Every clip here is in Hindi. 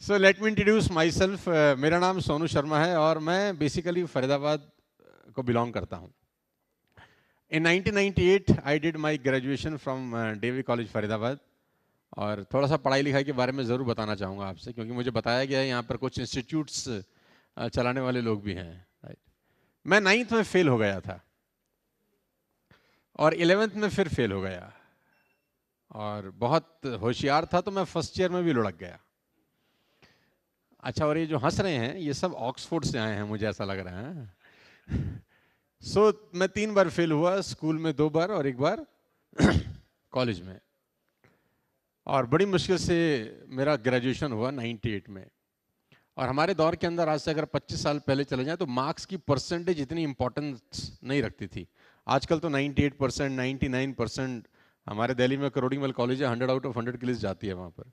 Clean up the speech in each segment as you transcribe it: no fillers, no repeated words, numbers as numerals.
So let me introduce my self. मेरा नाम सोनू शर्मा है और मैं बेसिकली फरीदाबाद को बिलोंग करता हूँ। In 1998 I did my graduation from डेवी कॉलेज फरीदाबाद। और थोड़ा सा पढ़ाई लिखाई के बारे में ज़रूर बताना चाहूँगा आपसे, क्योंकि मुझे बताया गया है यहाँ पर कुछ इंस्टीट्यूट्स चलाने वाले लोग भी हैं। राइट, मैं 9th में फेल हो गया था और 11th में फिर फेल हो गया, और बहुत होशियार था तो मैं फर्स्ट ईयर में भी लुढ़क गया। अच्छा, और ये जो हंस रहे हैं ये सब ऑक्सफोर्ड से आए हैं, मुझे ऐसा लग रहा है। सो मैं 3 बार फेल हुआ, स्कूल में 2 बार और 1 बार कॉलेज में। और बड़ी मुश्किल से मेरा ग्रेजुएशन हुआ 98 में। और हमारे दौर के अंदर आज से अगर 25 साल पहले चले जाएं तो मार्क्स की परसेंटेज इतनी इंपॉर्टेंस नहीं रखती थी। आजकल तो 98%, 99%, हमारे दिल्ली में करोड़ीमल कॉलेज है, 100 आउट ऑफ 100 की लिस्ट जाती है वहाँ पर।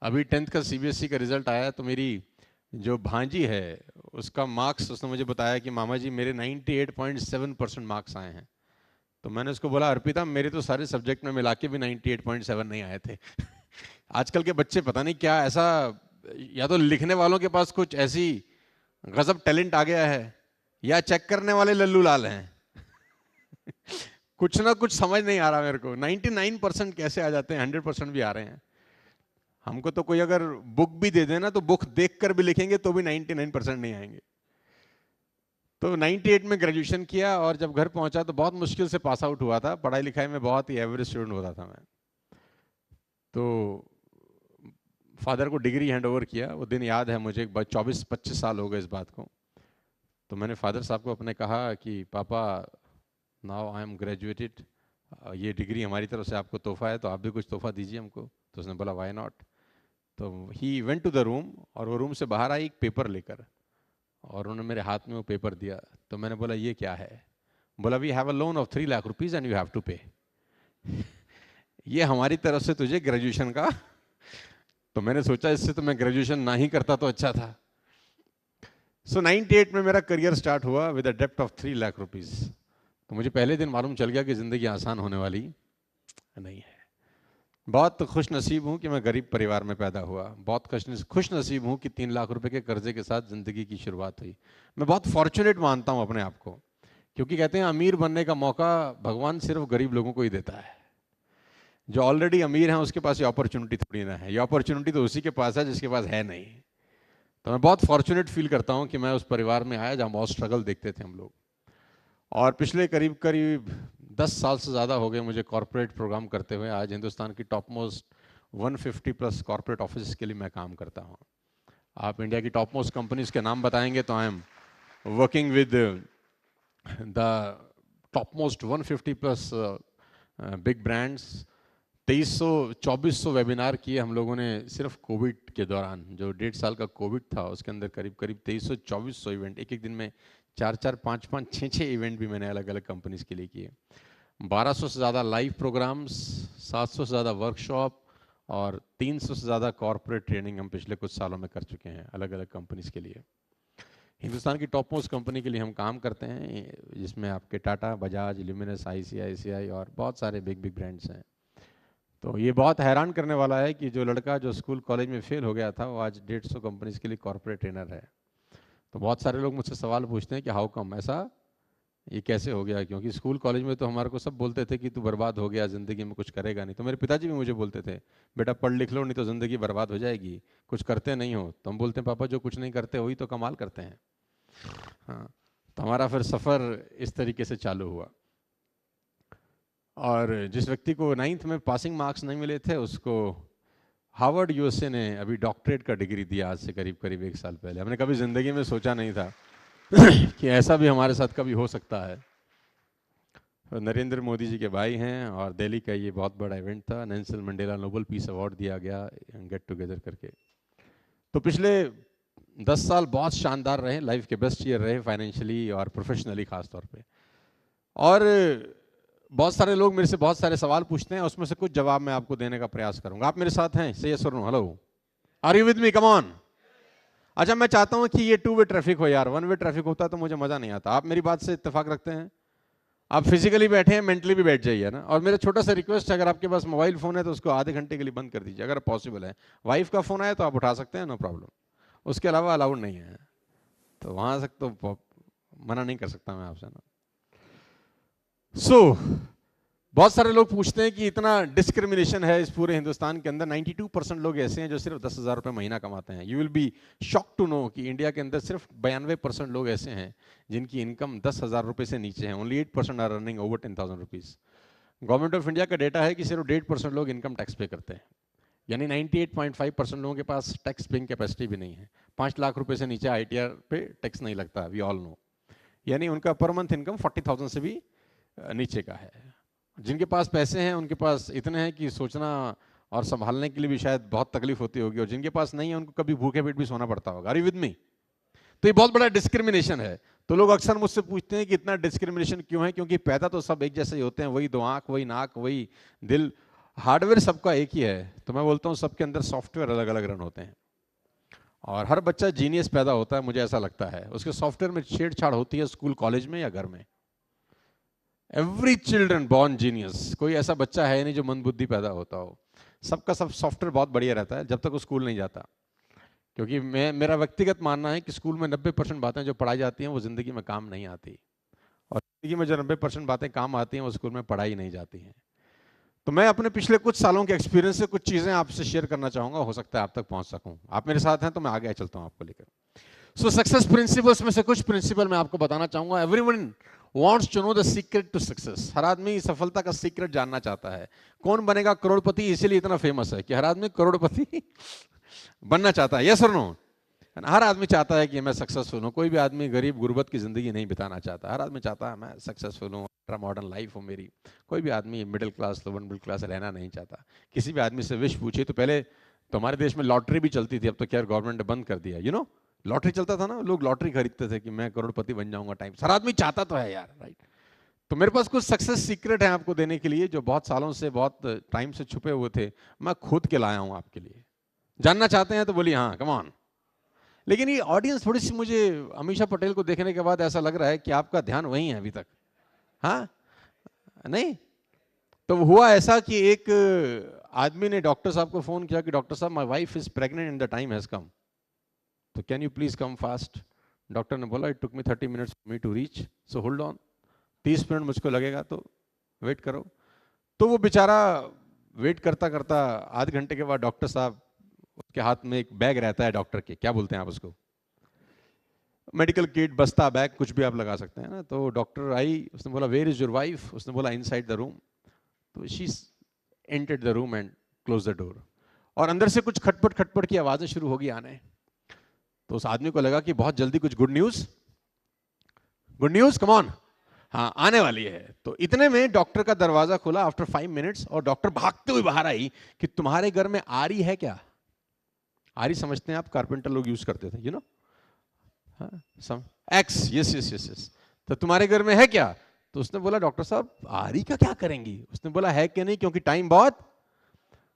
अभी 10th का सीबीएसई का रिजल्ट आया तो मेरी जो भांजी है उसका मार्क्स, उसने मुझे बताया कि मामा जी मेरे 98.7% मार्क्स आए हैं। तो मैंने उसको बोला, अर्पिता मेरे तो सारे सब्जेक्ट में मिला के भी 98.7 नहीं आए थे। आजकल के बच्चे पता नहीं क्या ऐसा, या तो लिखने वालों के पास कुछ ऐसी गजब टैलेंट आ गया है या चेक करने वाले लल्लू लाल हैं। कुछ ना कुछ समझ नहीं आ रहा मेरे को। 99% कैसे आ जाते हैं, 100% भी आ रहे हैं। हमको तो कोई अगर बुक भी दे देना तो बुक देखकर भी लिखेंगे तो भी 99% नहीं आएंगे। तो 98 में ग्रेजुएशन किया और जब घर पहुंचा तो बहुत मुश्किल से पास आउट हुआ था। पढ़ाई लिखाई में बहुत ही एवरेज स्टूडेंट होता था मैं। तो फादर को डिग्री हैंड ओवर किया, वो दिन याद है मुझे, 24-25 साल हो गए इस बात को। तो मैंने फादर साहब को अपने कहा कि पापा नाउ आई एम ग्रेजुएटेड, ये डिग्री हमारी तरफ से आपको तोहफा है, तो आप भी कुछ तोहफा दीजिए हमको। तो उसने बोला व्हाई नॉट। तो he went to the room, और वो रूम से बाहर आई एक पेपर लेकर, और उन्होंने मेरे हाथ में वो पेपर दिया। तो मैंने बोला ये क्या है? बोला we have a loan of 3 lakh rupees and you have to pay. ये हमारी तरफ से तुझे ग्रेजुएशन का। तो मैंने सोचा इससे तो मैं ग्रेजुएशन ना ही करता तो अच्छा था। सो 98 में मेरा करियर स्टार्ट हुआ विद अ डेप्ट ऑफ 3 लाख रुपीज। तो मुझे पहले दिन मालूम चल गया कि जिंदगी आसान होने वाली नहीं है। बहुत खुश नसीब हूँ कि मैं गरीब परिवार में पैदा हुआ। बहुत खुश नसीब हूँ कि 3 लाख रुपए के कर्जे के साथ जिंदगी की शुरुआत हुई। मैं बहुत फॉर्चुनेट मानता हूँ अपने आप को, क्योंकि कहते हैं अमीर बनने का मौका भगवान सिर्फ गरीब लोगों को ही देता है। जो ऑलरेडी अमीर हैं उसके पास ये अपॉर्चुनिटी थोड़ी ना है, ये अपॉर्चुनिटी तो उसी के पास है जिसके पास है नहीं। तो मैं बहुत फॉर्चुनेट फील करता हूँ कि मैं उस परिवार में आया जहाँ बहुत स्ट्रगल देखते थे हम लोग। और पिछले करीब करीब 10 साल से ज़्यादा हो गए मुझे कॉर्पोरेट प्रोग्राम करते हुए। आज हिंदुस्तान की top most 150 plus corporate office के लिए मैं काम करता हूँ। आप इंडिया की टॉप मोस्ट कंपनीज के नाम बताएंगे तो I am working with the top most 150 plus big brands. 2300-2400 webinar किए हम लोगों ने सिर्फ कोविड के दौरान। जो 1.5 साल का कोविड था उसके अंदर करीब करीब 2300-2400 इवेंट, एक एक दिन में 4-4, 5-5, 6-6 इवेंट भी मैंने अलग अलग कंपनीज के लिए किए। 1200 से ज़्यादा लाइव प्रोग्राम्स, 700 से ज़्यादा वर्कशॉप और 300 से ज़्यादा कॉर्पोरेट ट्रेनिंग हम पिछले कुछ सालों में कर चुके हैं अलग अलग कंपनीज के लिए। हिंदुस्तान की टॉप मोस्ट कंपनी के लिए हम काम करते हैं, जिसमें आपके टाटा, बजाज, ल्यूमिनस, ICICI और बहुत सारे बिग बिग ब्रांड्स हैं। तो ये बहुत हैरान करने वाला है कि जो लड़का जो स्कूल कॉलेज में फेल हो गया था वो आज 150 कंपनीज के लिए कॉर्पोरेट ट्रेनर है। तो बहुत सारे लोग मुझसे सवाल पूछते हैं कि हाउ कम, ऐसा ये कैसे हो गया? क्योंकि स्कूल कॉलेज में तो हमारे को सब बोलते थे कि तू बर्बाद हो गया, ज़िंदगी में कुछ करेगा नहीं। तो मेरे पिताजी भी मुझे बोलते थे बेटा पढ़ लिख लो नहीं तो ज़िंदगी बर्बाद हो जाएगी, कुछ करते नहीं हो। तो हम बोलते हैं पापा जो कुछ नहीं करते वही तो कमाल करते हैं। हाँ, तो हमारा फिर सफ़र इस तरीके से चालू हुआ। और जिस व्यक्ति को 9th में पासिंग मार्क्स नहीं मिले थे उसको हार्वर्ड USA ने अभी डॉक्टरेट का डिग्री दिया, आज से करीब करीब 1 साल पहले। हमने कभी ज़िंदगी में सोचा नहीं था कि ऐसा भी हमारे साथ कभी हो सकता है। नरेंद्र मोदी जी के भाई हैं और दिल्ली का ये बहुत बड़ा इवेंट था। Nelson Mandela Nobel peace award दिया गया गेट टुगेदर करके। तो पिछले 10 साल बहुत शानदार रहे, लाइफ के बेस्ट ईयर रहे फाइनेंशियली और प्रोफेशनली खास तौर पे। और बहुत सारे लोग मेरे से बहुत सारे सवाल पूछते हैं, उसमें से कुछ जवाब मैं आपको देने का प्रयास करूंगा। आप मेरे साथ हैं? से यस और no? Hello, are you with me? Come on. अच्छा, मैं चाहता हूं कि ये 2 वे ट्रैफिक हो यार। 1 वे ट्रैफिक होता तो मुझे मजा नहीं आता। आप मेरी बात से इत्तेफाक रखते हैं? आप फिजिकली बैठे हैं, मेंटली भी बैठ जाइए ना। और मेरा छोटा सा रिक्वेस्ट है, अगर आपके पास मोबाइल फ़ोन है तो उसको आधे घंटे के लिए बंद कर दीजिए अगर पॉसिबल है। वाइफ का फ़ोन आया तो आप उठा सकते हैं, नो प्रॉब्लम, उसके अलावा अलाउड नहीं है। तो वहाँ तक तो मना नहीं कर सकता मैं आपसे ना। बहुत सारे लोग पूछते हैं कि इतना डिस्क्रिमिनेशन है इस पूरे हिंदुस्तान के अंदर। 92% लोग ऐसे हैं जो सिर्फ 10,000 रुपये महीना कमाते हैं। You will be shock to know कि इंडिया के अंदर सिर्फ 92% लोग ऐसे हैं जिनकी इनकम 10,000 रुपये से नीचे है। Only 8% are earning over 10,000 rupees. Government of India का डेटा है कि सिर्फ 1.5% लोग इनकम टैक्स पे करते हैं, यानी 98.5% लोगों के पास टैक्स पेइंग कैपेसिटी भी नहीं है। 5 लाख रुपए से नीचे ITR पे टैक्स नहीं लगता, वी ऑल नो। यानी उनका पर मंथ इनकम 40,000 से भी नीचे का है। जिनके पास पैसे हैं उनके पास इतने हैं कि सोचना और संभालने के लिए भी शायद बहुत तकलीफ होती होगी, और जिनके पास नहीं है उनको कभी भूखे पेट भी सोना पड़ता होगा। Are you with me? तो ये बहुत बड़ा डिस्क्रिमिनेशन है। तो लोग अक्सर मुझसे पूछते हैं कि इतना डिस्क्रिमिनेशन क्यों है, क्योंकि पैदा तो सब एक जैसे ही होते हैं, वही 2 आंख, वही नाक, वही दिल, हार्डवेयर सबका एक ही है। तो मैं बोलता हूँ सबके अंदर सॉफ्टवेयर अलग अलग रन होते हैं, और हर बच्चा जीनियस पैदा होता है, मुझे ऐसा लगता है। उसके सॉफ्टवेयर में छेड़छाड़ होती है स्कूल कॉलेज में या घर में। एवरी चिल्ड्रन बॉर्न जीनियस, कोई ऐसा बच्चा है नहीं जो मंदबुद्धि पैदा होता हो। सबका सब सॉफ्टवेयर बहुत बढ़िया रहता है जब तक वो स्कूल नहीं जाता। क्योंकि मेरा व्यक्तिगत मानना है कि स्कूल में 90% बातें जो पढ़ाई जाती हैं वो ज़िंदगी में काम नहीं आती, और ज़िंदगी में जो 90% बातें काम आती हैं वो स्कूल में पढ़ाई नहीं जाती हैं। तो मैं अपने पिछले कुछ सालों के एक्सपीरियंस से कुछ चीज़ें आपसे शेयर करना चाहूँगा, हो सकता है आप तक पहुँच सकूँ। आप मेरे साथ हैं तो मैं आगे चलता हूँ आपको लेकर। सो सक्सेस प्रिंसिपल्स में से कुछ प्रिंसिपल मैं आपको बताना चाहूँगा। Everyone wants to know the secret to success। हर आदमी सफलता का सीक्रेट जानना चाहता है। कौन बनेगा करोड़पति, इसीलिए इतना फेमस है कि हर आदमी करोड़पति बनना चाहता है। यस और नो? हर आदमी चाहता है कि मैं सक्सेसफुल हूँ। कोई भी आदमी गरीब गुर्बत की जिंदगी नहीं बिताना चाहता। हर आदमी चाहता है मैं सक्सेसफुल हूँ, मॉडर्न लाइफ हो मेरी। कोई भी आदमी middle class, lower middle class रहना नहीं चाहता। किसी भी आदमी से विश पूछिए तो पहले तो हमारे देश में लॉटरी भी चलती थी, अब तो क्या गवर्नमेंट ने बंद कर दिया। यू नो, लॉटरी चलता था ना, लोग लॉटरी खरीदते थे कि मैं करोड़पति बन जाऊंगा टाइम। हर आदमी चाहता तो है यार, राइट? तो मेरे पास कुछ सक्सेस सीक्रेट है आपको देने के लिए, जो बहुत सालों से, बहुत टाइम से छुपे हुए थे। मैं खुद के लाया हूं आपके लिए। जानना चाहते हैं तो बोलिए हाँ, कम ऑन। लेकिन ये ऑडियंस थोड़ी सी, मुझे अमीषा पटेल को देखने के बाद ऐसा लग रहा है कि आपका ध्यान वहीं है अभी तक। हाँ नहीं? तो हुआ ऐसा कि एक आदमी ने डॉक्टर साहब को फोन किया कि डॉक्टर साहब, my wife is pregnant and the time has come, तो can you please come fast. Doctor ने बोला it took me 30 minutes for me to reach, so hold on. 30 minute मुझको लगेगा तो वेट करो। तो वो बेचारा वेट करता करता आधे घंटे के बाद डॉक्टर साहब, उसके हाथ में एक बैग रहता है डॉक्टर के, क्या बोलते हैं आप उसको, मेडिकल किट, बस्ता, बैग, कुछ भी आप लगा सकते हैं ना। तो डॉक्टर आई, उसने बोला वेयर इज योर वाइफ, उसने बोला इनसाइड द रूम। तो she entered the room and close the door, और अंदर से कुछ खटपट खटपट की आवाजें शुरू होगी आने। तो उस आदमी को लगा कि बहुत जल्दी कुछ गुड न्यूज, कम ऑन, हाँ आने वाली है। तो इतने में डॉक्टर का दरवाजा खुला आफ्टर 5 मिनट्स, और डॉक्टर भागते हुए बाहर आई कि तुम्हारे घर में आरी है क्या? आरी समझते हैं आप, कारपेंटर लोग यूज करते थे, you know, x, yes yes yes yes. तो तुम्हारे घर में है क्या? तो उसने बोला डॉक्टर साहब आरी का क्या करेंगी? उसने बोला है कि नहीं, क्योंकि टाइम बहुत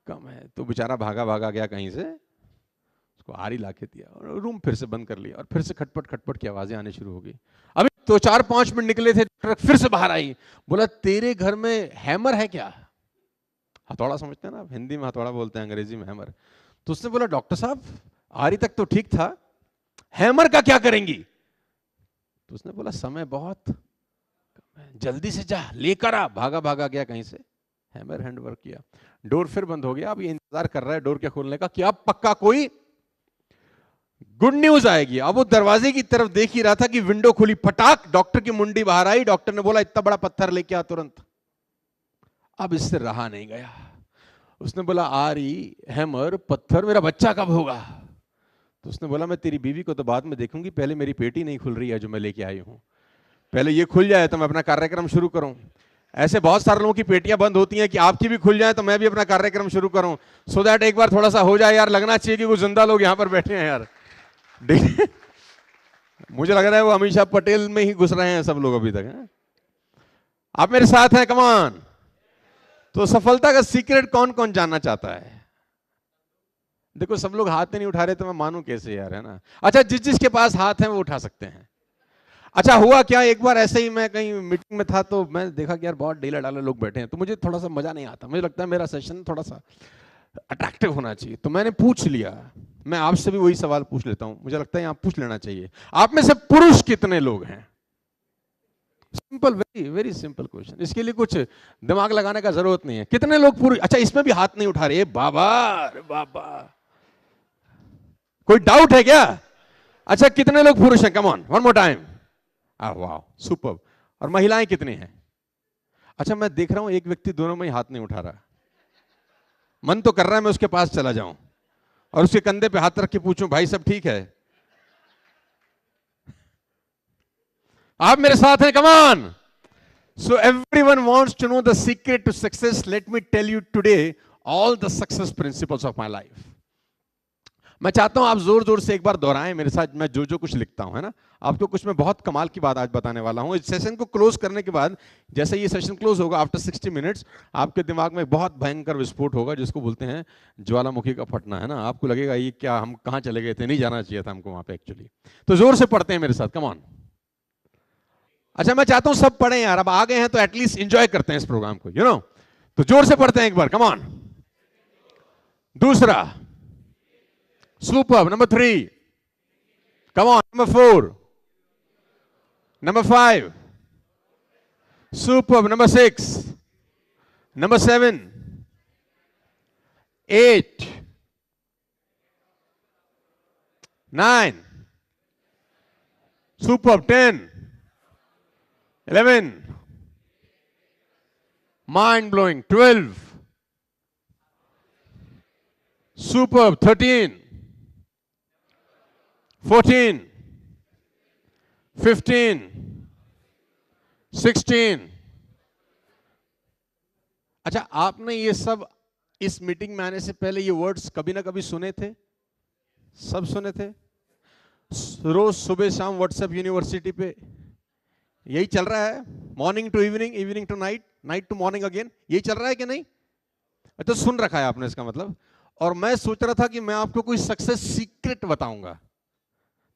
कम है। तो बेचारा भागा भागा गया कहीं से, उसको आरी लाके दिया और रूम फिर से बंद कर लिया, और फिर से खटपट खटपट की आवाजें आने शुरू हो गई। अभी तो 4-5 मिनट निकले थे, फिर से बाहर आई, बोला तेरे घर में हैमर है क्या? हथौड़ा समझते हैं ना, हिंदी में हथौड़ा बोलते हैं, अंग्रेजी में हैमर। तो उसने बोला डॉक्टर साहब आरी तक तो ठीक था, हैमर का क्या करेंगी? तो उसने बोला समय बहुत, जल्दी से जा लेकर आ। भागा भागा गया कहीं से, हैमर हैंड वर्क किया, डोर फिर बंद हो गया। अब ये इंतजार कर रहा है डोर के खोलने का कि अब पक्का कोई गुड न्यूज आएगी। अब वो दरवाजे की तरफ देख ही रहा था कि विंडो खुली, फटाक डॉक्टर की मुंडी बाहर आई। डॉक्टर ने बोला इतना बड़ा पत्थर लेके आ तुरंत। अब इससे रहा नहीं गया, उसने बोला आरी, हैमर, पत्थर, मेरा बच्चा कब होगा? तो उसने बोला मैं तेरी बीवी को तो बाद में देखूंगी, पहले मेरी पेटी नहीं खुल रही है जो मैं लेके आई हूं, पहले ये खुल जाए तो मैं अपना कार्यक्रम शुरू करूं। ऐसे बहुत सारे लोगों की पेटियां बंद होती हैं कि आपकी भी खुल जाए तो मैं भी अपना कार्यक्रम शुरू करूं, सो दैट एक बार थोड़ा सा हो जाए यार, लगना चाहिए कि कुछ जिंदा लोग यहां पर बैठे हैं यार। मुझे लग रहा है वो अमीषा पटेल में ही घुस रहे हैं सब लोग अभी तक है? आप मेरे साथ हैं, कम ऑन। तो सफलता का सीक्रेट कौन कौन जानना चाहता है? देखो सब लोग हाथ नहीं उठा रहे तो मैं मानूं कैसे यार, है ना? अच्छा, जिस जिसके पास हाथ है वो उठा सकते हैं। अच्छा हुआ क्या, एक बार ऐसे ही मैं कहीं मीटिंग में था तो मैं देखा कि यार बहुत ढीले ढाले लोग बैठे हैं, तो मुझे थोड़ा सा मजा नहीं आता, मुझे लगता है मेरा सेशन थोड़ा सा अट्रैक्टिव होना चाहिए, तो मैंने पूछ लिया। मैं आपसे भी वही सवाल पूछ लेता हूं, मुझे लगता है आप पूछ लेना चाहिए, आप में से पुरुष कितने लोग हैं? Simple, very very simple question, इसके लिए कुछ दिमाग लगाने का जरूरत नहीं है। कितने लोग पुरुष? अच्छा इसमें भी हाथ नहीं उठा रहे बाबा, अरे बाबा, कोई डाउट है क्या? अच्छा कितने लोग पुरुष हैं? Come on, one more time. वाह, सुपर। और महिलाएं कितनी हैं? अच्छा मैं देख रहा हूं एक व्यक्ति दोनों में ही हाथ नहीं उठा रहा, मन तो कर रहा है मैं उसके पास चला जाऊं और उसके कंधे पे हाथ रख के पूछूं, भाई सब ठीक है? आप मेरे साथ हैं? Come on. So everyone wants to know the secret to success. Let me tell you today all the success principles of my life. मैं चाहता हूं आप जोर जोर से एक बार दोहराएं मेरे साथ, मैं जो जो कुछ लिखता हूं, है ना? आपको कुछ मैं बहुत कमाल की बात आज बताने वाला हूं। इस सेशन को क्लोज करने के बाद, जैसे ये सेशन क्लोज होगा आफ्टर 60 मिनट्स, आपके दिमाग में बहुत भयंकर विस्फोट होगा, जिसको बोलते हैं ज्वालामुखी का फटना, है ना? आपको लगेगा ये क्या, हम कहां चले गए थे, नहीं जाना चाहिए था हमको वहां पे एक्चुअली। तो जोर से पढ़ते हैं मेरे साथ, कम ऑन। अच्छा मैं चाहता हूं सब पढ़ें यार, अब आ गए हैं तो एटलीस्ट एंजॉय करते हैं इस प्रोग्राम को, यू नो। तो जोर से पढ़ते हैं एक बार, कम ऑन। दूसरा, super. Number 3, come on. Number 4, number 5, super. Number 6, number 7, 8, 9, super. 10, 11, mind blowing. 12, super. 13, 14, 15, 16। अच्छा आपने ये सब इस मीटिंग में आने से पहले ये वर्ड्स कभी ना कभी सुने थे? सब सुने थे? रोज सुबह शाम व्हाट्सएप यूनिवर्सिटी पे यही चल रहा है, morning to evening, evening to night, night to morning again, यही चल रहा है कि नहीं? तो सुन रखा है आपने इसका मतलब। और मैं सोच रहा था कि मैं आपको कोई सक्सेस सीक्रेट बताऊंगा,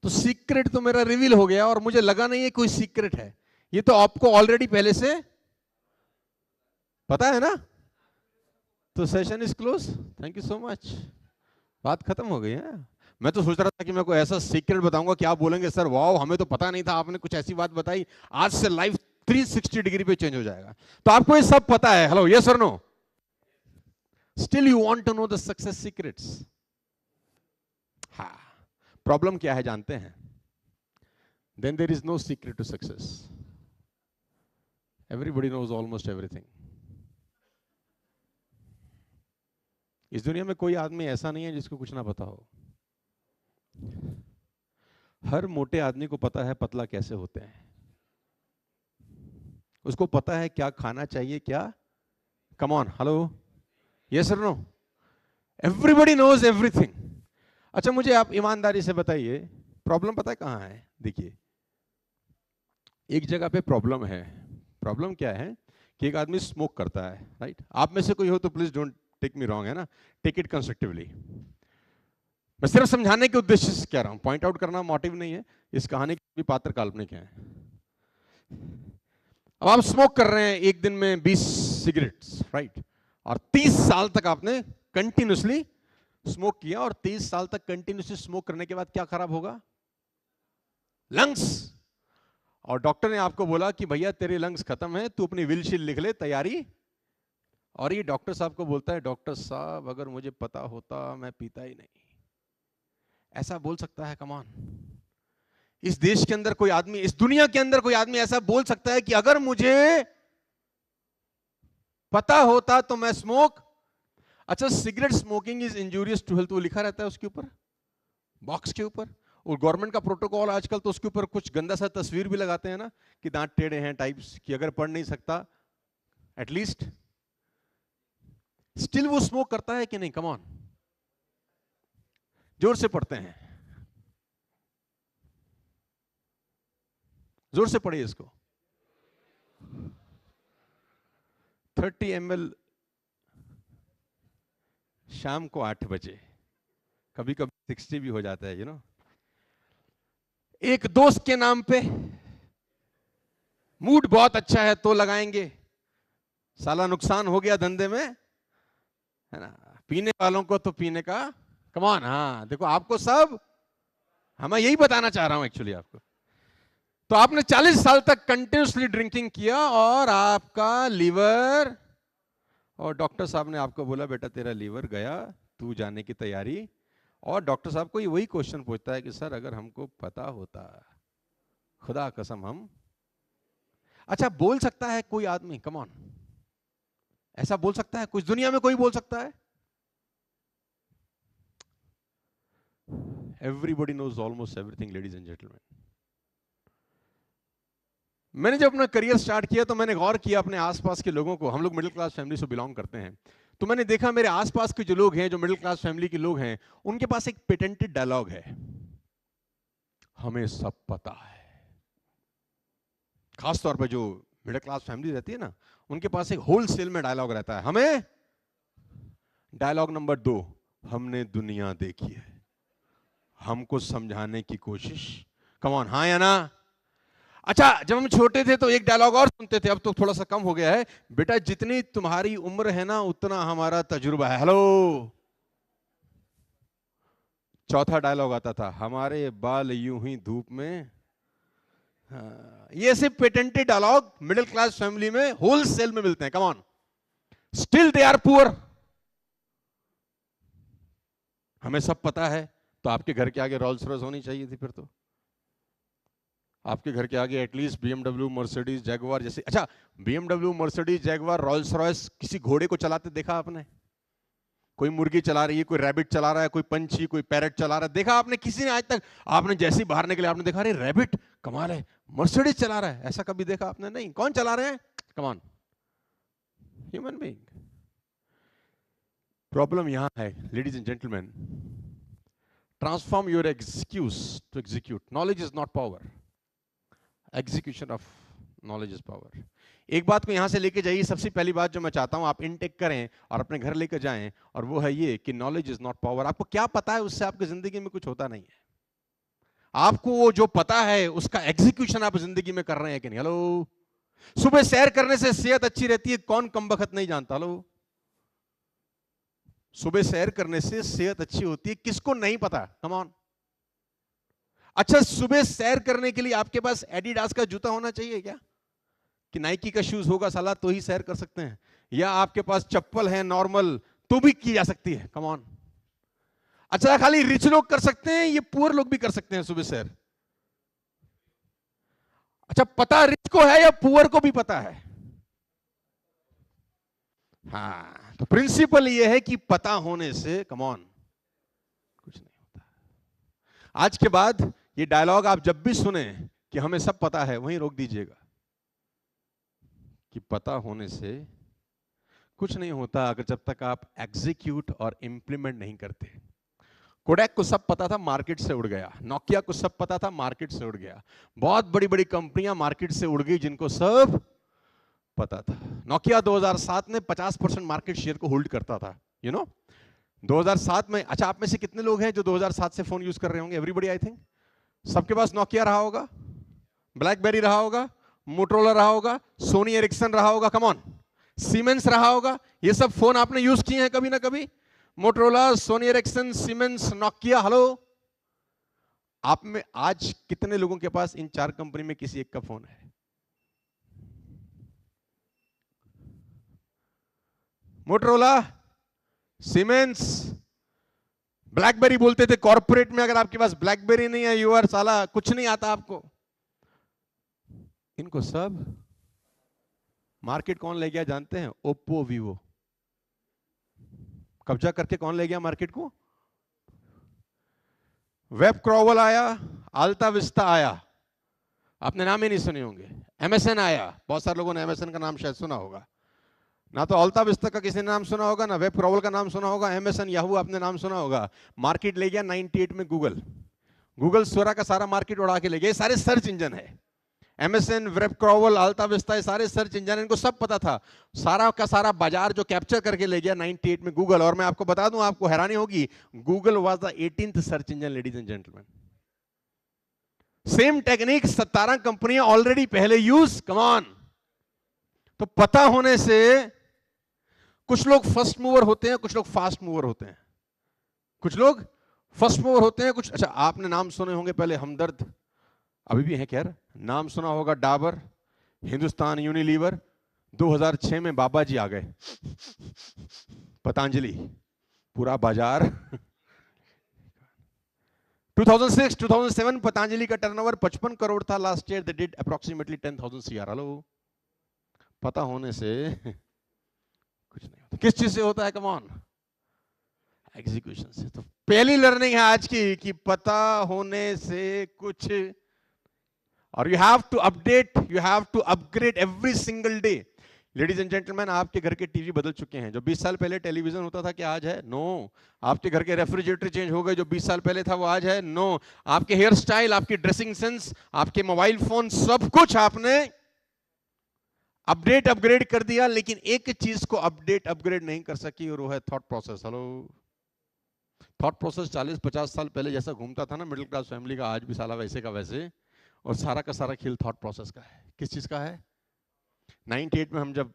तो सीक्रेट तो मेरा रिवील हो गया और मुझे लगा नहीं है कोई सीक्रेट है, ये तो आपको ऑलरेडी पहले से पता है ना। तो session is close, thank you so much, बात खत्म हो गई है। मैं तो सोच रहा था कि मैं कोई ऐसा सीक्रेट बताऊंगा कि आप बोलेंगे सर वाओ हमें तो पता नहीं था, आपने कुछ ऐसी बात बताई, आज से लाइफ 360 डिग्री पे चेंज हो जाएगा। तो आपको ये सब पता है, हेलो, यस और no? Still you want to know the success secrets? हाँ, प्रॉब्लम क्या है जानते हैं? Then there is no secret to success, everybody knows almost everything. इस दुनिया में कोई आदमी ऐसा नहीं है जिसको कुछ ना पता हो। हर मोटे आदमी को पता है पतला कैसे होते हैं, उसको पता है क्या खाना चाहिए, क्या। कम ऑन, हेलो, यस और नो? Everybody knows everything. अच्छा मुझे आप ईमानदारी से बताइए, प्रॉब्लम पता है कहां है? देखिए एक जगह पे प्रॉब्लम है। प्रॉब्लम क्या है कि एक आदमी स्मोक करता है, राइट? आप में से कोई हो तो please don't take me wrong, है ना, टेक इट कंस्ट्रक्टिवली। मैं सिर्फ समझाने के उद्देश्य से कह रहा हूं, पॉइंट आउट करना मोटिव नहीं है। इस कहानी के भी पात्र काल्पनिक हैं। अब आप स्मोक कर रहे हैं एक दिन में 20 सिगरेट्स, राइट? और 30 साल तक आपने कंटिन्यूसली स्मोक किया, और 30 साल तक कंटिन्यूसली स्मोक करने के बाद क्या खराब होगा? लंग्स। और डॉक्टर ने आपको बोला कि भैया तेरे लंग्स खत्म है, तू अपनी विल शीट लिख ले, तैयारी। और ये डॉक्टर साहब को बोलता है, डॉक्टर साहब अगर मुझे पता होता मैं पीता ही नहीं। ऐसा बोल सकता है? कमान, इस देश के अंदर कोई आदमी, इस दुनिया के अंदर कोई आदमी ऐसा बोल सकता है कि अगर मुझे पता होता तो मैं स्मोक। अच्छा, cigarette smoking is injurious to health, वो लिखा रहता है उसके ऊपर, बॉक्स के ऊपर। और गवर्नमेंट का प्रोटोकॉल आजकल तो उसके ऊपर कुछ गंदा सा तस्वीर भी लगाते हैं ना, कि दांत टेढ़े हैं टाइप्स, कि अगर पढ़ नहीं सकता एटलीस्ट। स्टिल वो स्मोक करता है कि नहीं? कम ऑन, जोर से पढ़ते हैं, जोर से पढ़िए इसको। 30 ml शाम को 8 बजे, कभी कभी 60 भी हो जाता है, यू नो। एक दोस्त के नाम पे मूड बहुत अच्छा है तो लगाएंगे, साला नुकसान हो गया धंधे में, है ना। पीने वालों को तो पीने का, कम ऑन। हाँ देखो, आपको सब, मैं यही बताना चाह रहा हूं एक्चुअली आपको। तो आपने 40 साल तक कंटिन्यूसली ड्रिंकिंग किया और आपका लीवर, और डॉक्टर साहब ने आपको बोला बेटा तेरा लीवर गया, तू जाने की तैयारी। और डॉक्टर साहब को ये वही क्वेश्चन पूछता है कि सर अगर हमको पता होता, खुदा कसम हम, अच्छा बोल सकता है कोई आदमी, कम ऑन, ऐसा बोल सकता है कुछ दुनिया में कोई बोल सकता है? Everybody knows almost everything ladies and gentleman. मैंने जब अपना करियर स्टार्ट किया तो मैंने गौर किया अपने आसपास के लोगों को। हम लोग मिडिल क्लास फैमिली से बिलोंग करते हैं, तो मैंने देखा मेरे आसपास के जो लोग हैं, जो मिडिल क्लास फैमिली के लोग हैं, उनके पास एक पेटेंटेड डायलॉग है, हमें सब पता है। खासतौर पर जो मिडिल क्लास फैमिली रहती है ना, उनके पास एक होलसेल में डायलॉग रहता है, हमें, डायलॉग नंबर 2, हमने दुनिया देखी है, हमको समझाने की कोशिश, कम ऑन, हाँ या ना? अच्छा, जब हम छोटे थे तो एक डायलॉग और सुनते थे, अब तो थोड़ा सा कम हो गया है, बेटा जितनी तुम्हारी उम्र है ना उतना हमारा तजुर्बा है। हेलो, चौथा डायलॉग आता था, हमारे बाल यूं ही धूप में। हाँ, ये सिर्फ patented dialogue middle class family में होलसेल में मिलते हैं, come on, still they are poor. हमें सब पता है, तो आपके घर के आगे रोल्स रॉयस होनी चाहिए थी फिर तो। आपके घर के आगे एटलीस्ट बीएमडब्ल्यू, मर्सिडीज, जैगुआर जैसे, अच्छा BMW, Mercedes, Jaguar, Rolls Royce, किसी घोड़े को चलाते देखा आपने? कोई मुर्गी चला रही है, कोई रैबिट चला रहा है, कोई पंछी, कोई पैरट चला रहा है, देखा आपने किसी ने आज तक? आपने जैसे ही बाहर निकले आपने देखा, अरे रैबिट कमाल है, मर्सिडीज चला रहा है, ऐसा कभी देखा आपने? नहीं। कौन चला रहे हैं? Come on, human being. Problem यहां है ladies and gentleman, transform your excuse to execute. Knowledge is not power, execution of knowledge is power. एक बात को यहां से लेके जाइए, सबसे पहली बात जो मैं चाहता हूं आप इनटेक करें और अपने घर लेकर जाएं, और वो है ये कि नॉलेज इज नॉट पावर। आपको क्या पता है उससे आपकी जिंदगी में कुछ होता नहीं है। आपको वो जो पता है उसका एग्जीक्यूशन आप जिंदगी में कर रहे हैं कि नहीं? हेलो, सुबह सैर करने से सेहत अच्छी रहती है, कौन कमबख्त नहीं जानता? हेलो, सुबह सैर करने से सेहत अच्छी होती है, किसको नहीं पता? कम ऑन। अच्छा, सुबह सैर करने के लिए आपके पास एडिडास का जूता होना चाहिए क्या? कि नाइकी का शूज होगा साला तो ही सैर कर सकते हैं? या आपके पास चप्पल है नॉर्मल तो भी की जा सकती है? कम ऑन। अच्छा, खाली रिच लोग कर सकते हैं, ये पुअर लोग भी कर सकते हैं सुबह सैर? अच्छा, पता रिच को है या पुअर को भी पता है? हाँ, तो प्रिंसिपल ये है कि पता होने से, कम ऑन, कुछ नहीं होता। आज के बाद ये डायलॉग आप जब भी सुने कि हमें सब पता है, वहीं रोक दीजिएगा, कि पता होने से कुछ नहीं होता अगर जब तक आप एग्जीक्यूट और इंप्लीमेंट नहीं करते। कोडैक को सब पता था, मार्केट से उड़ गया। नोकिया को सब पता था, मार्केट से उड़ गया। बहुत बड़ी बड़ी कंपनियां मार्केट से उड़ गई जिनको सब पता था। नोकिया 2007 में 50% मार्केट शेयर को होल्ड करता था, 2007 में। अच्छा, आप में से कितने लोग हैं जो 2007 से फोन यूज कर रहे होंगे? एवरीबॉडी, आई थिंक सबके पास नोकिया रहा होगा, ब्लैकबेरी रहा होगा, मोटरोला रहा होगा, सोनी एरिक्सन रहा होगा, कम ऑन, सीमेंस रहा होगा। ये सब फोन आपने यूज किए हैं कभी ना कभी? Motorola, Sony Ericsson, Siemens, Nokia. Hello, आप में आज कितने लोगों के पास इन 4 कंपनी में किसी एक का फोन है? मोटरोला, सीमेंस, ब्लैकबेरी बोलते थे कॉर्पोरेट में, अगर आपके पास ब्लैकबेरी नहीं है, यू आर साला, कुछ नहीं आता आपको। इनको सब मार्केट कौन ले गया जानते हैं? Oppo, Vivo. कब्जा करके कौन ले गया मार्केट को? वेब क्रॉवल आया, अल्ता विस्ता आया, आपने नाम ही नहीं सुने होंगे। एमएसएन आया, बहुत सारे लोगों ने एमएसएन का नाम शायद सुना होगा। ना तो अल्ता विस्ता का किसी ने नाम सुना होगा, ना वेब क्रॉवल का नाम सुना होगा। एमएसएन, याहू आपने नाम सुना होगा। मार्केट ले गया 98 में गूगल। गूगल सारा का सारा मार्केट उड़ा के ले गया। ये सारे सर्च इंजन है, एमएसएन, वेब क्रॉवल, अल्ता विस्ता, ये सारे सर्च इंजन, इनको सब पता था। सारा का सारा बाजार जो कैप्चर करके ले गया 98 में गूगल। और मैं आपको बता दूं, आपको हैरानी होगी, Google was the 18th search engine, ladies and gentleman. Same technique 17 कंपनियां ऑलरेडी पहले यूज, कम ऑन। तो पता होने से कुछ लोग फर्स्ट मूवर होते हैं, कुछ लोग फास्ट मूवर होते हैं। कुछ लोग फर्स्ट मूवर होते हैं, कुछ, अच्छा आपने नाम सुने होंगे पहले हमदर्द, अभी भी है खैर, नाम सुना होगा डाबर, हिंदुस्तान यूनिलीवर। 2006 में बाबा जी आ गए, पतंजलि, पूरा बाजार 2006 2007 पतंजलि का टर्नओवर 55 करोड़ था last year, they did approximately 10,000 CR। Hello, पता होने से कुछ नहीं होता। किस चीज से होता है? कम ऑन, एग्जीक्यूशन से। तो पहली लर्निंग है आज की कि पता होने से कुछ, और you have to update, you have to upgrade every single day. Ladies and gentleman, आपके घर के टीवी बदल चुके हैं। जो 20 साल पहले टेलीविजन होता था क्या आज है? नो। आपके घर के रेफ्रिजरेटर चेंज हो गए, जो 20 साल पहले था वो आज है? नो। आपके हेयर स्टाइल, आपकी ड्रेसिंग सेंस, आपके मोबाइल फोन, सब कुछ आपने अपडेट अपग्रेड कर दिया, लेकिन एक चीज को अपडेट अपग्रेड नहीं कर सकी, और वो है thought process. Hello, thought process 40-50 साल पहले जैसा घूमता था ना मिडिल क्लास फैमिली का, आज भी साला वैसे का वैसे, और सारा का सारा खेल थॉट प्रोसेस का है। किस चीज का है? 98 में हम जब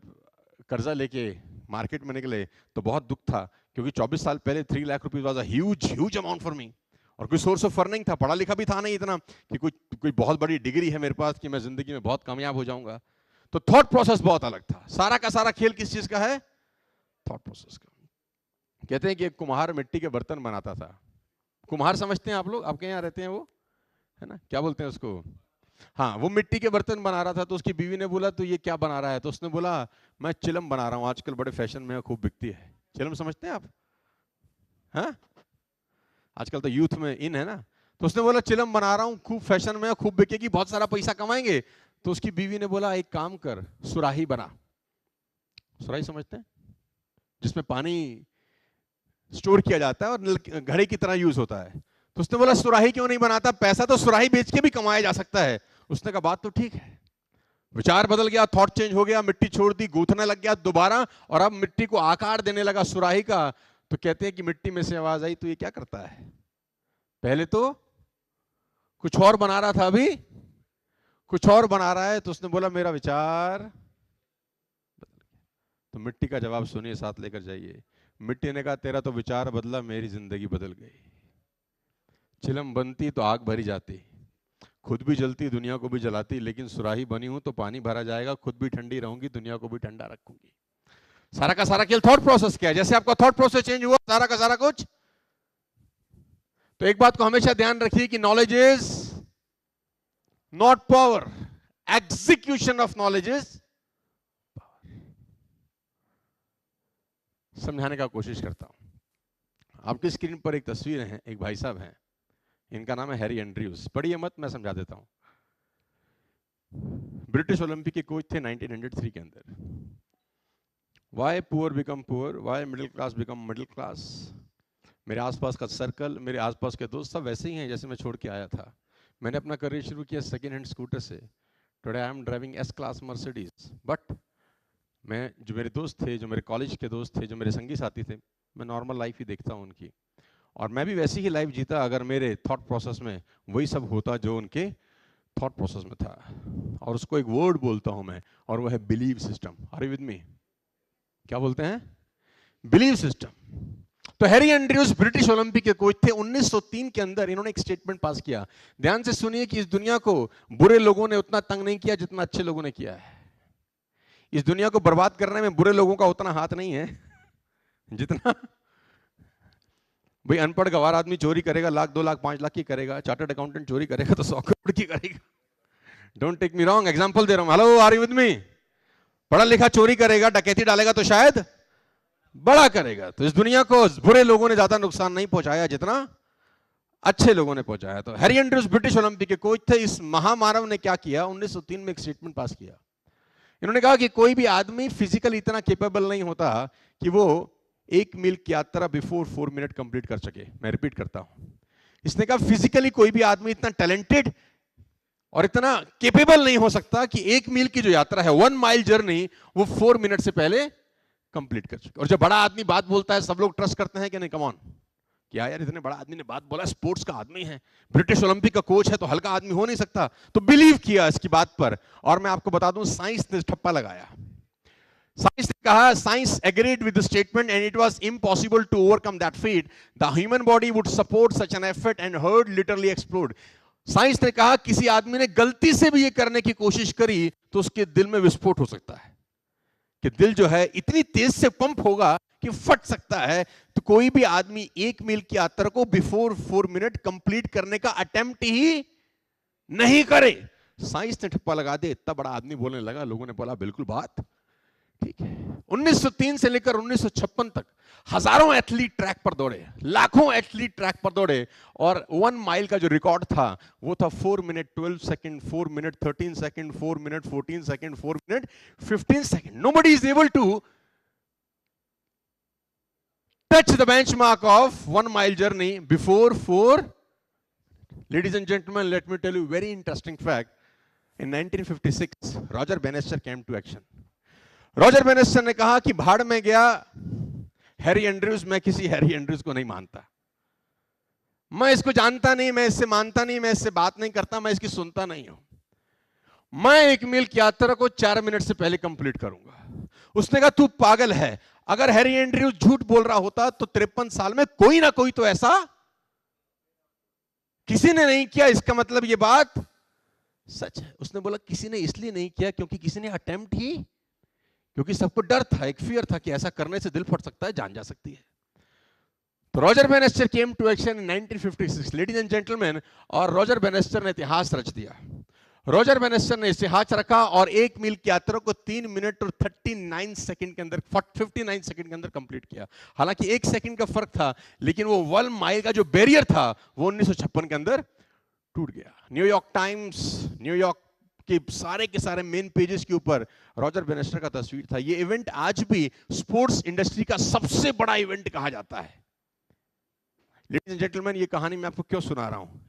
कर्जा लेके मार्केट में निकले तो बहुत दुख था, क्योंकि 24 साल पहले 3 lakh rupees was a huge amount for me, और कोई सोर्स ऑफ अर्निंग था, पढ़ा लिखा भी था नहीं इतना कि कोई बहुत बड़ी डिग्री है मेरे पास कि मैं जिंदगी में बहुत कामयाब हो जाऊंगा। तो थॉट प्रोसेस बहुत अलग था। सारा का सारा खेल किस चीज का है? थॉट प्रोसेस का। कहते हैं कि एक कुम्हार मिट्टी के बर्तन बनाता था। कुम्हार समझते हैं आप लोग? आपके यहाँ रहते हैं वो, है ना, क्या बोलते हैं उसको? हाँ, वो मिट्टी के बर्तन बना रहा था, तो उसकी बीवी ने बोला तो ये क्या बना रहा है? तो उसने बोला मैं चिलम बना रहा हूँ, आजकल बड़े फैशन में खूब बिकती है। चिलम समझते हैं आप? हाँ, आजकल तो यूथ में इन है ना। तो उसने बोला चिलम बना रहा हूँ, खूब फैशन में, खूब बिकेगी, बहुत सारा पैसा कमाएंगे। तो उसकी बीवी ने बोला एक काम कर, सुराही बना। सुराही समझते हैं? जिसमें पानी स्टोर किया जाता है और घड़े की तरह यूज होता है। तो उसने बोला सुराही क्यों नहीं बनाता, पैसा तो सुराही बेच के भी कमाया जा सकता है। उसने कहा बात तो ठीक है। विचार बदल गया, थॉट चेंज हो गया, मिट्टी छोड़ दी, गूंथने लग गया दोबारा, और अब मिट्टी को आकार देने लगा सुराही का। तो कहते हैं कि मिट्टी में से आवाज आई, तो ये क्या करता है? पहले तो कुछ और बना रहा था, अभी कुछ और बना रहा है। तो उसने बोला मेरा विचार। तो मिट्टी का जवाब सुनिए, साथ लेकर जाइए। मिट्टी ने कहा तेरा तो विचार बदला, मेरी जिंदगी बदल गई। चिलम बनती तो आग भरी जाती, खुद भी जलती दुनिया को भी जलाती, लेकिन सुराही बनी हूं तो पानी भरा जाएगा, खुद भी ठंडी रहूंगी, दुनिया को भी ठंडा रखूंगी। सारा का सारा खेल थॉट प्रोसेस क्या है। जैसे आपका थॉट प्रोसेस चेंज हुआ, सारा का सारा कुछ। तो एक बात को हमेशा ध्यान रखिए कि knowledge is not power, execution of knowledge is power. समझाने का कोशिश करता हूं। आपकी स्क्रीन पर एक तस्वीर है, एक भाई साहब हैं, इनका नाम है हैरी एंड्रयूज। पढ़िए मत, मैं समझा देता हूं। ब्रिटिश ओलंपिक के कोच थे 1903 के अंदर। Why poor become poor, why middle class become middle class. मेरे आसपास का सर्कल, मेरे आसपास के दोस्त सब वैसे ही हैं जैसे मैं छोड़ के आया था। मैंने अपना करियर शुरू किया सेकेंड हैंड स्कूटर से। Today I am driving S class Mercedes. But मैं, जो मेरे दोस्त थे, जो मेरे कॉलेज के दोस्त थे, जो मेरे संगी साथी थे, मैं नॉर्मल लाइफ ही देखता हूँ उनकी, और मैं भी वैसी ही लाइफ जीता अगर मेरे थॉट प्रोसेस में वही सब होता जो उनके थॉट प्रोसेस में था। और उसको एक वर्ड बोलता हूं मैं, और वो है believe system. Are you with me? क्या बोलते हैं? Believe system. तो हैरी एंड्रयूज ब्रिटिश ओलंपिक के कोच थे। 1903 के अंदर इन्होंने एक स्टेटमेंट पास किया। ध्यान से सुनिए कि इस दुनिया को बुरे लोगों ने उतना तंग नहीं किया जितना अच्छे लोगों ने किया है। इस दुनिया को बर्बाद करने में बुरे लोगों का उतना हाथ नहीं है जितना भाई अनपढ़ गवार आदमी चोरी करेगा, 1 लाख 2 लाख 5 लाख की करेगा, चार्टर्ड अकाउंटेंट चोरी करेगा तो 100 करोड़ की करेगा। Don't take me wrong, example दे रहा हूं। Hello, are you with me? पढ़ा लिखा चोरी करेगा, डकैती डालेगा तो शायद बड़ा करेगा। तो इस दुनिया को बुरे लोगों ने ज्यादा नुकसान नहीं पहुंचाया जितना अच्छे लोगों ने पहुंचाया। तो हैरी एंड्रयूज ब्रिटिश ओलंपिक के कोच थे। इस महामानव ने क्या किया, 1903 में एक स्टेटमेंट पास किया। इन्होंने कहा कि कोई भी आदमी फिजिकली इतना केपेबल नहीं होता कि वो 1 मील की यात्रा बिफोर 4 मिनट कंप्लीट कर सके। मैं रिपीट करता हूं, इसने कहा फिजिकली कोई भी आदमी इतना टैलेंटेड और इतना केपेबल नहीं हो सकता कि 1 मील की जो यात्रा है, 1 माइल जर्नी, वो 4 मिनट से पहले कंप्लीट कर सके। और जब बड़ा आदमी बात बोलता है सब लोग ट्रस्ट करते हैं कि नहीं? कम ऑन, क्या यार इतने बड़ा आदमी ने बात बोला, स्पोर्ट्स का आदमी है, ब्रिटिश ओलंपिक का कोच है, तो हल्का आदमी हो नहीं सकता। तो बिलीव किया इसकी बात पर। और मैं आपको बता दूं, साइंस ने ठप्पा लगाया। साइंस ने कहा, science agreed with the statement and it was impossible to overcome that feat. The human body would support such an effort and heart literally explode. Science ने कहा किसी आदमी ने गलती से भी ये करने की कोशिश करी तो उसके दिल में विस्फोट हो सकता है, कि दिल जो है इतनी तेज से पंप होगा कि फट सकता है। तो कोई भी आदमी 1 मील की यात्रा को बिफोर 4 मिनट कंप्लीट करने का अटेम्प्ट ही नहीं करे। साइंस ने ठप्पा लगा दे। इतना बड़ा आदमी बोलने लगा, लोगों ने बोला बिल्कुल बात ठीक है। 1903 से लेकर 1956 तक हजारों एथलीट ट्रैक पर दौड़े, लाखों एथलीट ट्रैक पर दौड़े, और 1 माइल का जो रिकॉर्ड था वो था 4 minute 12 second, 4 minute 13 second, 4 minute 14 second, 4 minute 15 second. Nobody is able to touch the benchmark of 1 mile journey before 4. Ladies and gentlemen, let me tell you a very interesting fact. In 1956, Roger Bannister came to action. Roger Bannister ने कहा कि भाड़ में गया हैरी एंड्रयूज, मैं किसी हैरी एंड्रयूज को नहीं मानता, मैं इसको जानता नहीं, मैं इससे मानता नहीं, मैं इससे बात नहीं करता, मैं इसकी सुनता नहीं हूं, मैं 1 मील की यात्रा को 4 मिनट से पहले कंप्लीट करूंगा। उसने कहा तू पागल है, अगर हैरी एंड्रयूज झूठ बोल रहा होता तो 53 साल में कोई ना कोई तो ऐसा किसी ने नहीं किया, इसका मतलब ये बात सच है। उसने बोला किसी ने इसलिए नहीं किया क्योंकि किसी ने अटेम्प्ट ही, क्योंकि सबको डर था, एक फियर था कि ऐसा करने से दिल फट सकता है, जान जा सकती है। तो Roger Bannister came to action in 1956, ladies and gentleman, और रॉजर बैनिस्टर ने इतिहास रच दिया। रॉजर बैनिस्टर ने इतिहास रखा और 1 मील की यात्रा को 3 मिनट और 39 सेकंड के अंदर, 59 सेकंड के अंदर कंप्लीट किया। हालांकि 1 सेकंड का फर्क था, लेकिन वो 1 माइल का जो बैरियर था वो 1956 के अंदर टूट गया। न्यूयॉर्क टाइम्स, न्यूयॉर्क के सारे मेन पेजेस के ऊपर रॉजर बैनिस्टर का तस्वीर था। ये इवेंट आज भी स्पोर्ट्स इंडस्ट्री का सबसे बड़ा इवेंट कहा जाता है। लेडीज एंड जेंटलमैन, ये कहानी मैं आपको क्यों सुना रहा हूं?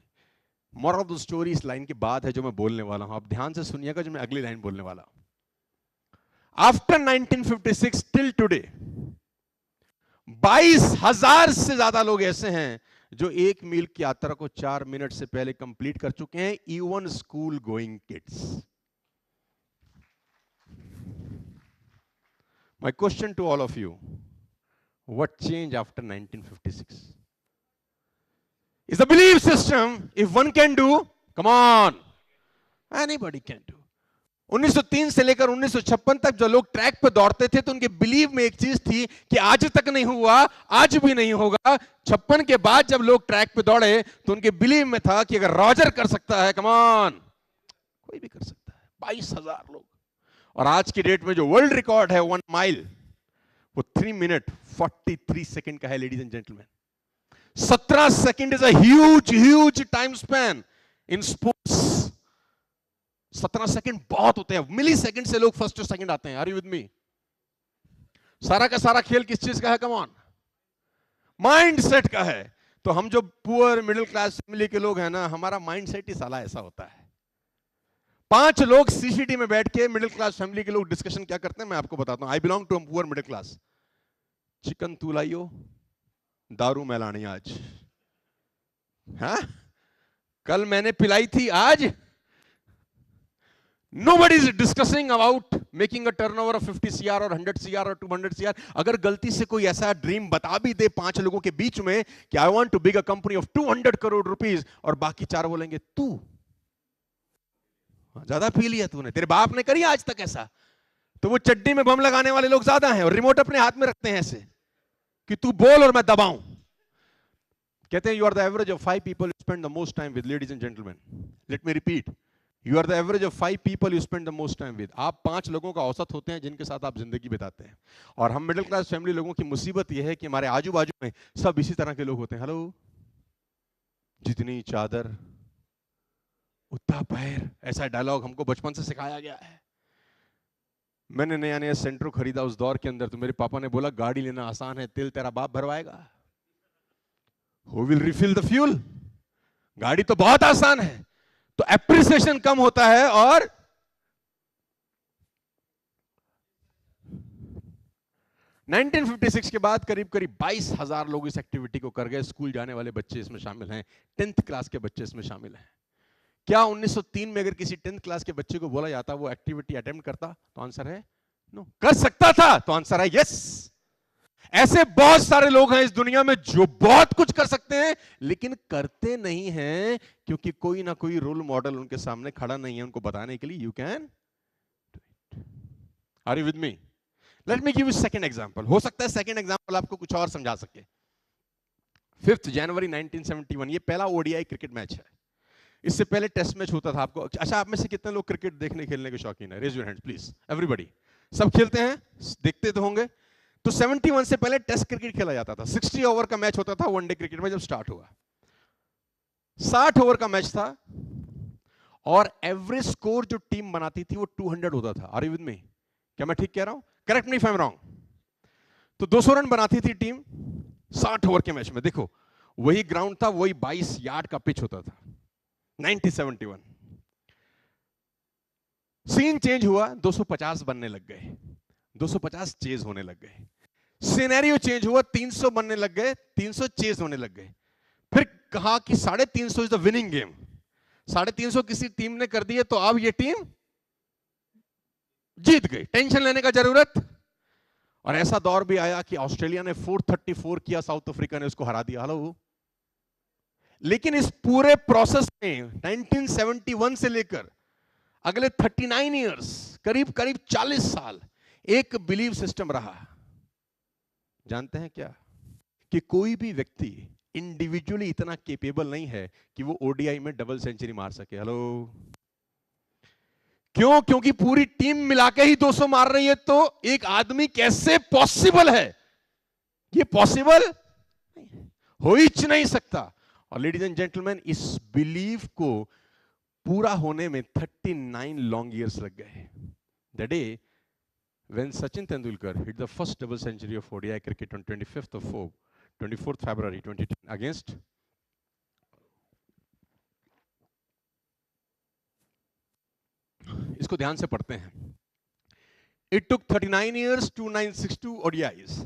मोरल ऑफ द स्टोरी इस लाइन के बाद है जो मैं बोलने वाला हूं। आप ध्यान से सुनिएगा जो मैं अगली लाइन बोलने वाला हूं। आफ्टर 1956 टिल टुडे 22,000 से ज्यादा लोग ऐसे हैं जो 1 मील की यात्रा को 4 मिनट से पहले कंप्लीट कर चुके हैं, even school going kids. My question to all of you, what change after 1956? Is the belief system, if one can do, come on, anybody can do. 1903 से लेकर 1956 तक जो लोग ट्रैक पे दौड़ते थे तो उनके बिलीव में एक चीज थी कि आज तक नहीं हुआ, आज भी नहीं होगा। 56 के बाद जब लोग ट्रैक पे दौड़े तो उनके बिलीव में था कि अगर रॉजर कर सकता है, कम ऑन, कोई भी कर सकता है। 22,000 लोग। और आज की डेट में जो वर्ल्ड रिकॉर्ड है 1 माइल, वो 3 मिनट 43 सेकंड का है। Ladies and gentleman, 17 second is a huge time span in sports. 17 second बहुत होते हैं। मिली सेकंड से लोग फर्स्ट और सेकंड आते हैं। Are you with me? सारा का सारा खेल किस चीज का है? कम ऑन, माइंड सेट का है। तो हम जो पुअर मिडिल क्लास फैमिली के लोग हैं ना, हमारा माइंड सेट ही साला ऐसा होता है। 5 लोग सीसीटी में बैठ के मिडिल क्लास फैमिली के लोग डिस्कशन क्या करते हैं मैं आपको बताता हूं। I belong to poor middle class. Chicken तू लाइयो, दारू मैं लानी आज, हाँ? कल मैंने पिलाई थी, आज nobody is discussing about making a turnover of 50 CR or 100 CR or 200 CR। अगर गलती से कोई ऐसा ड्रीम बता भी दे 5 लोगों के बीच में कि I want to big a company of 200 crore rupees, और बाकी 4 बोलेंगे तू ज्यादा पी लिया तूने, तेरे बाप ने करी आज तक ऐसा, तो वो चड्डी में बम लगाने वाले लोग ज्यादा हैं और रिमोट अपने हाथ में रखते हैं ऐसे कि तू बोल और मैं दबाऊं। कहते हैं you are the average of 5 people you spend the most time with. Ladies and gentlemen, let me repeat, you are the average of 5 people you spend the most time with. आप 5 लोगों का औसत होते हैं जिनके साथ आप जिंदगी बिताते हैं। और हम मिडिल क्लास फैमिली लोगों की मुसीबत यह है कि हमारे आजू बाजू में सब इसी तरह के लोग होते हैं। हेलो, जितनी चादर उतना पैर, ऐसा डायलॉग हमको बचपन से सिखाया गया है। मैंने नया नया सेंट्रो खरीदा उस दौर के अंदर, तो मेरे पापा ने बोला गाड़ी लेना आसान है, तेल तेरा बाप भरवाएगा। Who will refill the fuel? गाड़ी तो बहुत आसान है। तो एप्रिसिएशन कम होता है और 1956 के बाद करीब करीब 22,000 लोग इस एक्टिविटी को कर गए। स्कूल जाने वाले बच्चे इसमें शामिल हैं, 10th क्लास के बच्चे इसमें शामिल हैं। क्या 1903 में अगर किसी 10th क्लास के बच्चे को बोला जाता वो एक्टिविटी अटेम्प्ट करता? तो आंसर है नो। कर सकता था? तो आंसर है यस। ऐसे बहुत सारे लोग हैं इस दुनिया में जो बहुत कुछ कर सकते हैं लेकिन करते नहीं हैं, क्योंकि कोई ना कोई रोल मॉडल उनके सामने खड़ा नहीं है उनको बताने के लिए you can do it. Are you with me? Let me give you second example. हो सकता है सेकंड एग्जांपल आपको कुछ और समझा सके। 5 जनवरी 1971, ये पहला ओडीआई क्रिकेट मैच है। इससे पहले टेस्ट मैच होता था। आपको अच्छा, आप में से कितने लोग क्रिकेट देखने खेलने के शौकीन है? Raise your hands please everybody. सब खेलते हैं, देखते तो होंगे। तो 71 से पहले टेस्ट क्रिकेट खेला जाता था। 60 ओवर का मैच होता था वनडे क्रिकेट में जब स्टार्ट हुआ। 60 ओवर का मैच था और एवरेज स्कोर जो टीम बनाती थी वो 200 होता था। Are you with me? क्या मैं ठीक कह रहा हूं? Correct me if I am wrong. तो 200 रन बनाती थी टीम 60 ओवर के मैच में। देखो वही ग्राउंड था, वही 22 यार्ड का पिच होता था। 1971 सीन चेंज हुआ, 250 बनने लग गए, 250 चेज होने लग गए। सिनेरियो चेंज हुआ, 300 बनने लग गए, 300 चेज होने लग गए। फिर कहा कि 350 इज द विनिंग गेम। 350 किसी टीम ने कर दिए तो अब ये टीम जीत गई, टेंशन लेने का जरूरत। और ऐसा दौर भी आया कि ऑस्ट्रेलिया ने 434 किया, साउथ अफ्रीका ने उसको हरा दिया। हेलो। लेकिन इस पूरे प्रोसेस में 1971 से लेकर अगले 39 इयर्स, करीब करीब 40 साल एक बिलीव सिस्टम रहा। जानते हैं क्या? कि कोई भी व्यक्ति इंडिविजुअली इतना केपेबल नहीं है कि वो ओडीआई में डबल सेंचुरी मार सके। हेलो। क्यों? क्योंकि पूरी टीम मिलाकर ही 200 मार रही है, तो एक आदमी कैसे पॉसिबल है? ये पॉसिबल हो ही नहीं सकता। और लेडीज एंड जेंटलमैन, इस बिलीव को पूरा होने में 39 लॉन्ग इयर्स लग गए। The day when Sachin Tendulkar hit the first double century of ODI cricket on 24th February 2010 against इसको ध्यान से पढ़ते हैं। It took 39 years to 962 ODIs।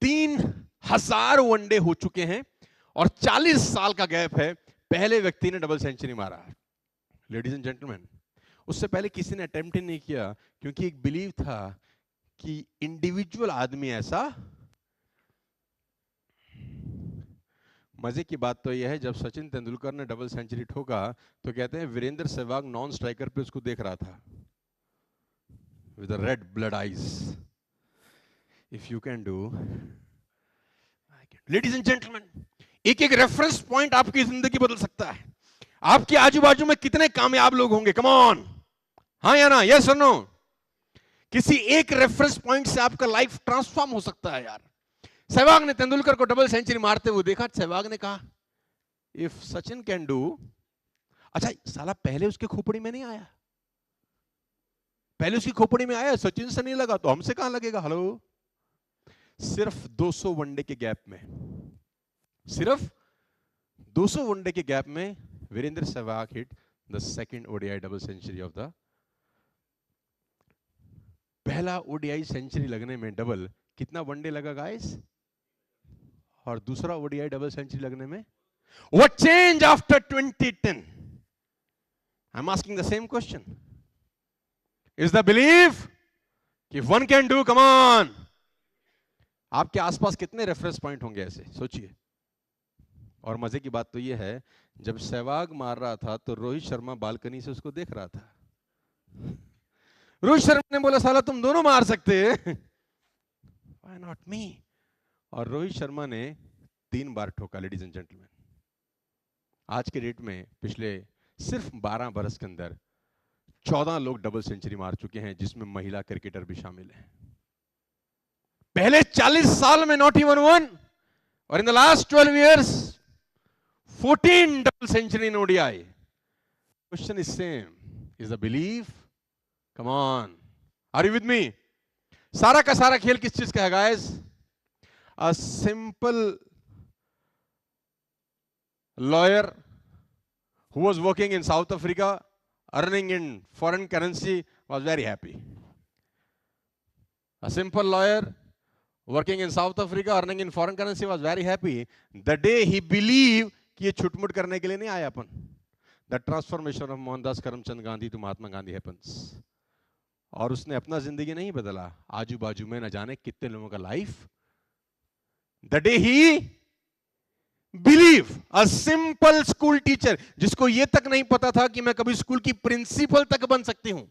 3000 one day हो चुके हैं और 40 साल का गैप है, पहले व्यक्ति ने डबल सेंचुरी मारा। लेडीज एंड जेंटलमैन, उससे पहले किसी ने अटेम्प्ट ही नहीं किया, क्योंकि एक बिलीव था कि इंडिविजुअल आदमी ऐसा। मजे की बात तो यह है, जब सचिन तेंदुलकर ने डबल सेंचुरी ठोका तो कहते हैं वीरेंद्र सहवाग नॉन स्ट्राइकर पे उसको देख रहा था with red blood eyes. If you can do, ladies and gentleman, एक एक रेफरेंस पॉइंट आपकी जिंदगी बदल सकता है। आपके आजू बाजू में कितने कामयाब लोग होंगे? कम ऑन, हाँ या ना, यस और नो? किसी एक रेफरेंस पॉइंट से आपका लाइफ ट्रांसफॉर्म हो सकता है यार। सहवाग ने तेंदुलकर को डबल सेंचुरी मारते हुए देखा। सहवाग ने कहा इफ सचिन कैन डू, अच्छा साला पहले उसके खोपड़ी में नहीं आया, पहले उसकी खोपड़ी में आया, सचिन से नहीं लगा तो हमसे कहां लगेगा? हेलो। सिर्फ 200 वनडे के गैप में, सिर्फ 200 वनडे के गैप में Virender Sehwag hit the second ODI double century of the. पहला ओडीआई सेंचुरी लगने में डबल कितना वनडे लगा गाइस? और दूसरा ओडीआई डबल सेंचुरी लगने में what change after 2010? I am asking the same question. Is the believe कि one can do? Come on. आपके आसपास कितने रेफरेंस पॉइंट होंगे ऐसे? सोचिए। और मजे की बात तो यह है, जब सहवाग मार रहा था तो रोहित शर्मा बालकनी से उसको देख रहा था। रोहित शर्मा ने बोला साला तुम दोनों मार सकते हैं, व्हाई नॉट मी? और रोहित शर्मा ने 3 बार ठोका। लेडीज एंड जेंटलमैन, आज के डेट में पिछले सिर्फ 12 बरस के अंदर 14 लोग डबल सेंचुरी मार चुके हैं, जिसमें महिला क्रिकेटर भी शामिल हैं। पहले 40 साल में नॉट इवन वन, और in the last 12 years 14 double century in ODI. Question is same. Is the belief? Come on. Are you with me? सारा का सारा खेल किस चीज का है guys? A simple lawyer who was working in South Africa, earning in foreign currency, was very happy. A simple lawyer working in South Africa, earning in foreign currency, was very happy the day he believed कि ये छुटमुट करने के लिए नहीं आया अपन. The transformation of Mohandas Karamchand Gandhi to Mahatma Gandhi happens. और उसने अपना जिंदगी नहीं बदला, आजू बाजू में न जाने कितने लोगों का life. The day he believe, a simple school teacher जिसको ये तक नहीं पता था कि मैं कभी स्कूल की प्रिंसिपल तक बन सकती हूं.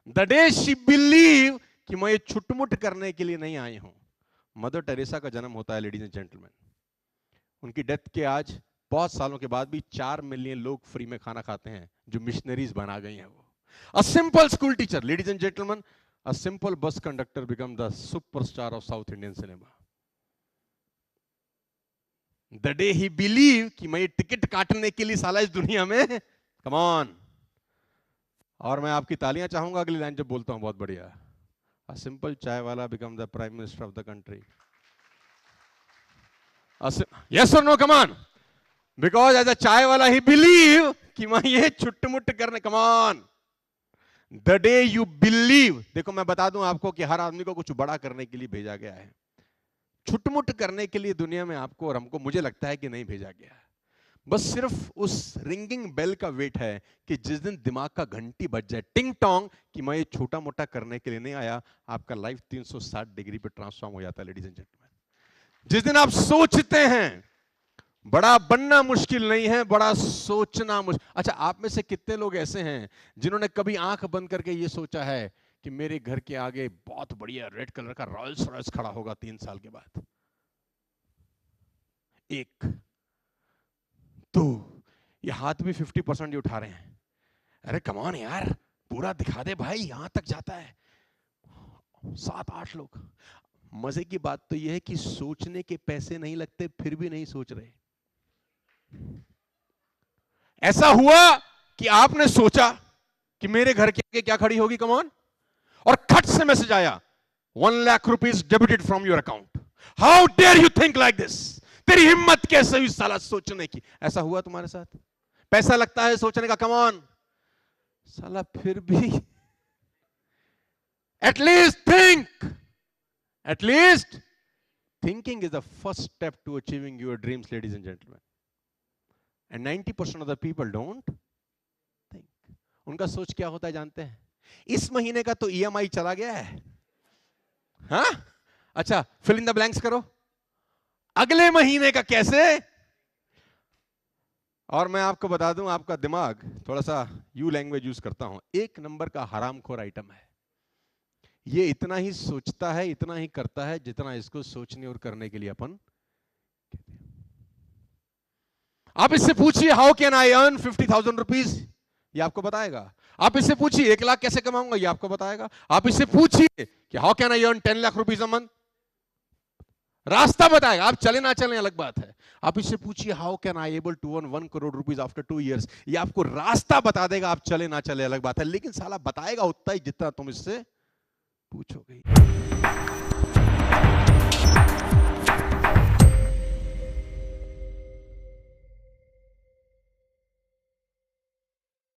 The day she believe कि मैं ये छुटमुट करने के लिए नहीं आई हूं. मदर टेरेसा का जन्म होता है लेडीज एंड जेंटलमैन. उनकी डेथ के आज बहुत सालों के बाद भी 4 मिलियन लोग फ्री में खाना खाते हैं जो मिशनरीज बना गई हैं. वो a simple school teacher, ladies and gentlemen, a simple bus conductor become the superstar of South Indian cinema. The day he believe कि मैं ये टिकट काटने के लिए साला इस दुनिया में, come on. और मैं आपकी तालियां चाहूंगा अगली लाइन जब बोलता हूं. बहुत बढ़िया. A simple चाय वाला become the prime minister of the country. Yes or no? Come on. Because as a चाय वाला he believe कि मैं ये छुट्टमुट्ट करने, come on. The day you believe, देखो मैं बता दूं आपको कि हर आदमी को कुछ बड़ा करने के लिए भेजा गया है. छुटमुट करने के लिए दुनिया में आपको और हमको मुझे लगता है कि नहीं भेजा गया. बस सिर्फ उस रिंगिंग बेल का वेट है कि जिस दिन दिमाग का घंटी बज जाए, टिंग टोंग, कि मैं ये छोटा मोटा करने के लिए नहीं आया, आपका लाइफ 360 डिग्री पे ट्रांसफॉर्म हो जाता है. लेडीज एंड जेंटलमैन, जिस दिन आप सोचते हैं बड़ा बनना मुश्किल नहीं है, बड़ा सोचना मुश्किल. अच्छा, आप में से कितने लोग ऐसे हैं जिन्होंने कभी आंख बंद करके ये सोचा है कि मेरे घर के आगे बहुत बढ़िया रेड कलर का रॉयल्स रॉयल्स खड़ा होगा 3 साल के बाद? एक तो ये हाथ भी 50% ही उठा रहे हैं. अरे कम ऑन यार, पूरा दिखा दे भाई, यहां तक जाता है. 7-8 लोग. मजे की बात तो यह है कि सोचने के पैसे नहीं लगते, फिर भी नहीं सोच रहे. ऐसा हुआ कि आपने सोचा कि मेरे घर के आगे क्या खड़ी होगी, कम ऑन, और खट से मैसेज आया, 1 lakh rupees debited from your account. How dare you think like this? तेरी हिम्मत कैसे हुई साला सोचने की? ऐसा हुआ तुम्हारे साथ? पैसा लगता है सोचने का, कम ऑन साला, फिर भी at least think. At least thinking is the first step to achieving your dreams, ladies and gentlemen. And 90% of the people don't think. उनका सोच क्या होता है जानते हैं? इस महीने का तो EMI चला गया है. हाँ, अच्छा, fill in the blanks करो. अगले महीने का कैसे? और मैं आपको बता दूं, आपका दिमाग थोड़ा सा यू लैंग्वेज यूज करता हूं, 1 नंबर का हरामखोर आइटम है. ये इतना ही सोचता है, इतना ही करता है जितना इसको सोचने और करने के लिए अपन कहते हैं. आप इससे पूछिए how can I earn 50,000 rupees, ये आपको बताएगा. आप इससे पूछिए 1 लाख कैसे कमाऊंगा, ये आपको बताएगा. आप इससे पूछिए कि how can I earn 10 lakh rupees a month, रास्ता बताएगा. आप चले ना चले अलग बात है. आप इससे पूछिए how can I able to earn 1 crore rupees after 2 years, ये आपको रास्ता बता देगा. आप चले ना चले अलग बात है, लेकिन साला बताएगा उतना ही जितना तुम इससे पूछोगे.